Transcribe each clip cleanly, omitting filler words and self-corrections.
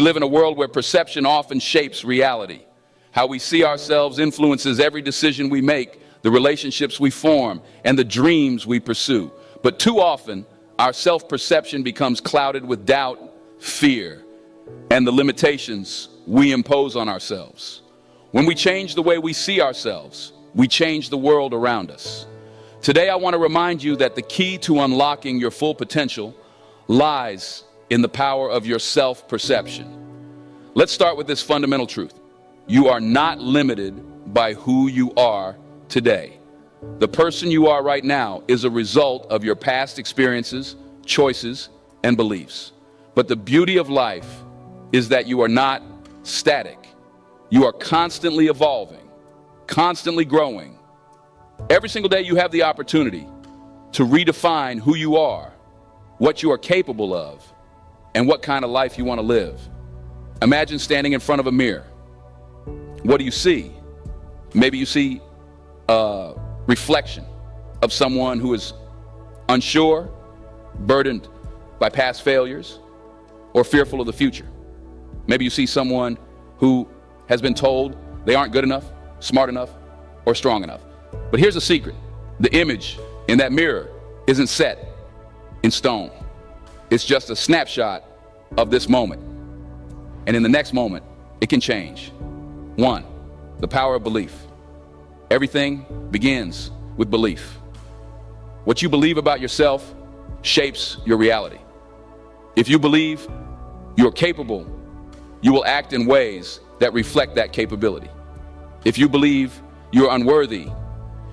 live in a world where perception often shapes reality. How we see ourselves influences every decision we make, the relationships we form, and the dreams we pursue. But too often, our self-perception becomes clouded with doubt, fear, and the limitations we impose on ourselves. When we change the way we see ourselves, we change the world around us. Today, I want to remind you that the key to unlocking your full potential lies in the power of your self-perception. Let's start with this fundamental truth. You are not limited by who you are today. The person you are right now is a result of your past experiences, choices, and beliefs. But the beauty of life is that you are not static. You are constantly evolving, constantly growing. Every single day you have the opportunity to redefine who you are, what you are capable of, and what kind of life you want to live. Imagine standing in front of a mirror. What do you see? Maybe you see a reflection of someone who is unsure, burdened by past failures, or fearful of the future. Maybe you see someone who has been told they aren't good enough, smart enough, or strong enough. But here's the secret. The image in that mirror isn't set in stone. It's just a snapshot of this moment. And in the next moment, it can change. 1, the power of belief. Everything begins with belief. What you believe about yourself shapes your reality. If you believe you're capable, you will act in ways that reflect that capability. If you believe you're unworthy,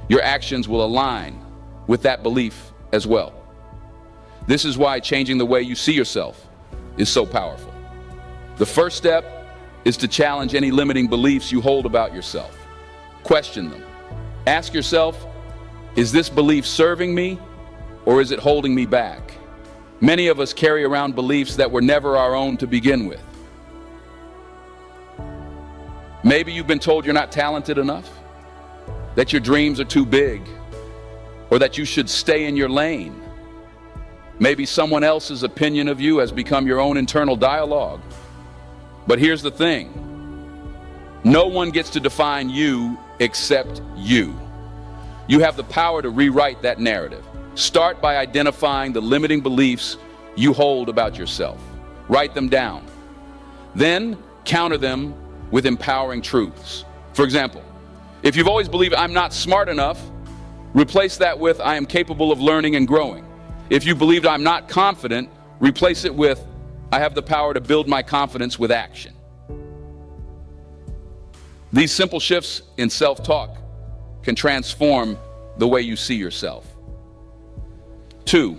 your actions will align with that belief as well. This is why changing the way you see yourself is so powerful. The first step is to challenge any limiting beliefs you hold about yourself. Question them. Ask yourself, is this belief serving me or is it holding me back? Many of us carry around beliefs that were never our own to begin with. Maybe you've been told you're not talented enough, that your dreams are too big, or that you should stay in your lane. Maybe someone else's opinion of you has become your own internal dialogue. But here's the thing. No one gets to define you except you. You have the power to rewrite that narrative. Start by identifying the limiting beliefs you hold about yourself. Write them down. Then counter them with empowering truths. For example, if you've always believed I'm not smart enough, replace that with I am capable of learning and growing. If you believed I'm not confident, replace it with I have the power to build my confidence with action. These simple shifts in self-talk can transform the way you see yourself. 2,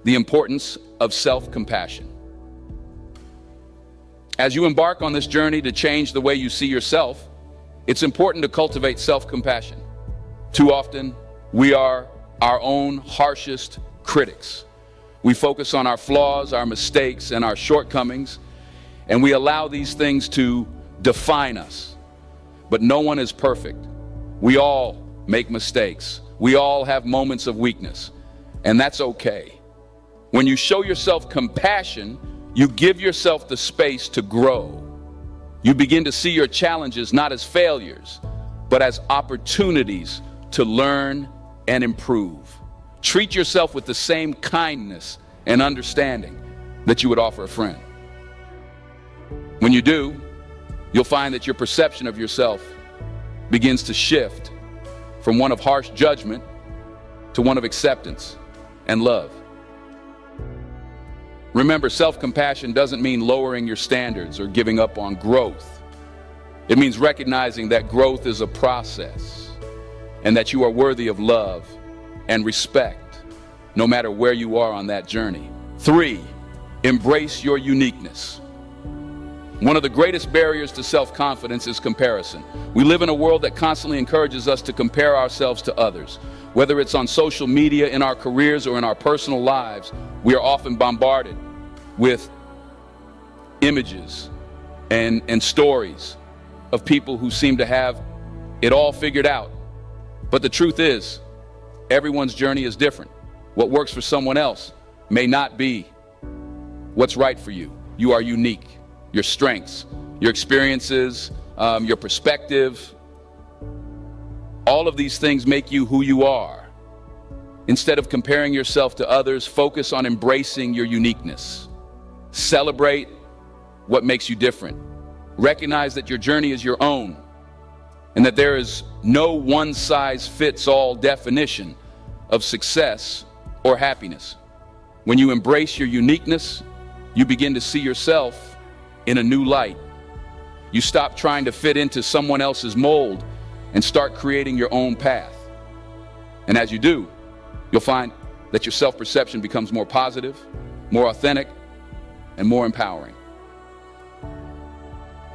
the importance of self-compassion. As you embark on this journey to change the way you see yourself, it's important to cultivate self-compassion. Too often, we are our own harshest critics. We focus on our flaws, our mistakes, and our shortcomings, and we allow these things to define us. But no one is perfect. We all make mistakes. We all have moments of weakness, and that's okay. When you show yourself compassion, you give yourself the space to grow. You begin to see your challenges not as failures, but as opportunities to learn and improve. Treat yourself with the same kindness and understanding that you would offer a friend. When you do, you'll find that your perception of yourself begins to shift from one of harsh judgment to one of acceptance and love. Remember, self-compassion doesn't mean lowering your standards or giving up on growth. It means recognizing that growth is a process and that you are worthy of love and respect, no matter where you are on that journey. 3, embrace your uniqueness. One of the greatest barriers to self-confidence is comparison. We live in a world that constantly encourages us to compare ourselves to others. Whether it's on social media, in our careers, or in our personal lives, we are often bombarded with images and stories of people who seem to have it all figured out. But the truth is, everyone's journey is different. What works for someone else may not be what's right for you. You are unique. your strengths, your experiences, your perspective. All of these things make you who you are. Instead of comparing yourself to others, focus on embracing your uniqueness. Celebrate what makes you different. Recognize that your journey is your own and that there is no one-size-fits-all definition of success or happiness. When you embrace your uniqueness, you begin to see yourself in a new light. You stop trying to fit into someone else's mold and start creating your own path. And as you do, you'll find that your self-perception becomes more positive, more authentic, and more empowering.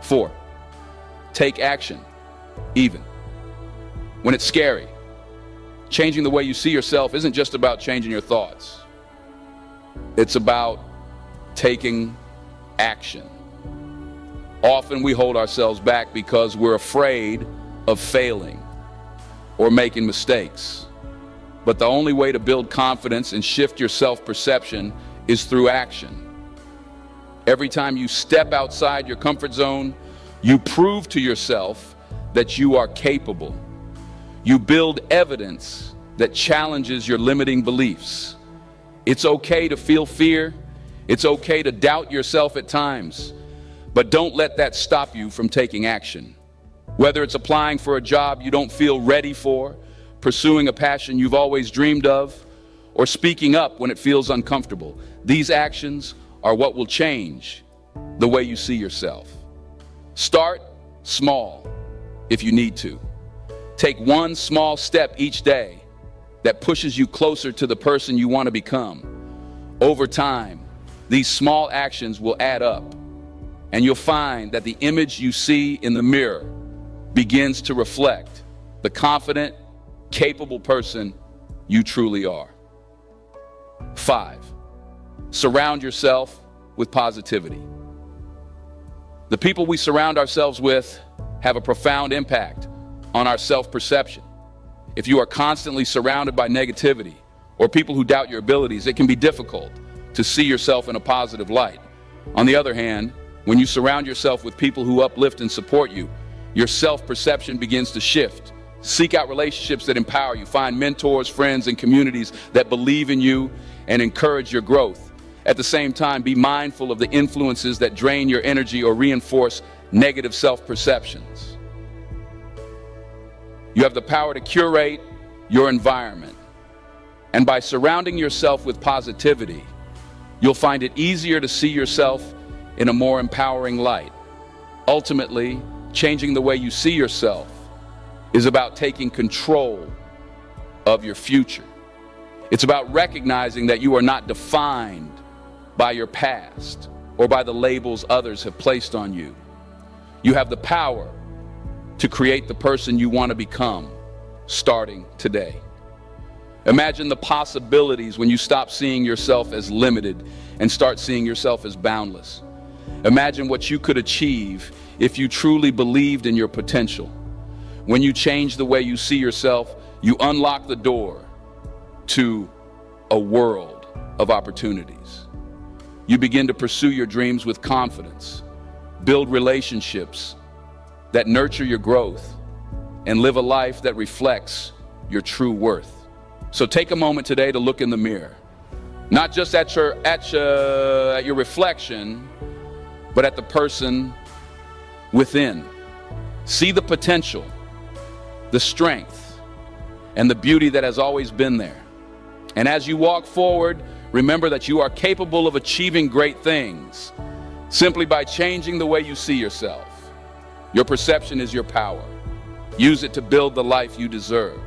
4, take action, even when it's scary. Changing the way you see yourself isn't just about changing your thoughts. It's about taking action. Often we hold ourselves back because we're afraid of failing or making mistakes. But the only way to build confidence and shift your self-perception is through action. Every time you step outside your comfort zone, you prove to yourself that you are capable. You build evidence that challenges your limiting beliefs. It's okay to feel fear. It's okay to doubt yourself at times. But don't let that stop you from taking action. Whether it's applying for a job you don't feel ready for, pursuing a passion you've always dreamed of, or speaking up when it feels uncomfortable, these actions are what will change the way you see yourself. Start small if you need to. Take one small step each day that pushes you closer to the person you want to become. Over time, these small actions will add up, and you'll find that the image you see in the mirror begins to reflect the confident, capable person you truly are. 5, surround yourself with positivity. The people we surround ourselves with have a profound impact on our self-perception. If you are constantly surrounded by negativity or people who doubt your abilities, it can be difficult to see yourself in a positive light. On the other hand, when you surround yourself with people who uplift and support you, your self-perception begins to shift. Seek out relationships that empower you. Find mentors, friends, and communities that believe in you and encourage your growth. At the same time, be mindful of the influences that drain your energy or reinforce negative self-perceptions. You have the power to curate your environment. And by surrounding yourself with positivity, you'll find it easier to see yourself in a more empowering light. Ultimately, changing the way you see yourself is about taking control of your future. It's about recognizing that you are not defined by your past or by the labels others have placed on you. You have the power to create the person you want to become, starting today. Imagine the possibilities when you stop seeing yourself as limited and start seeing yourself as boundless. Imagine what you could achieve if you truly believed in your potential. When you change the way you see yourself, you unlock the door to a world of opportunities. You begin to pursue your dreams with confidence, build relationships that nurture your growth, and live a life that reflects your true worth. So take a moment today to look in the mirror, not just at your reflection, but at the person within. See the potential, the strength, and the beauty that has always been there. And as you walk forward, remember that you are capable of achieving great things simply by changing the way you see yourself. Your perception is your power. Use it to build the life you deserve.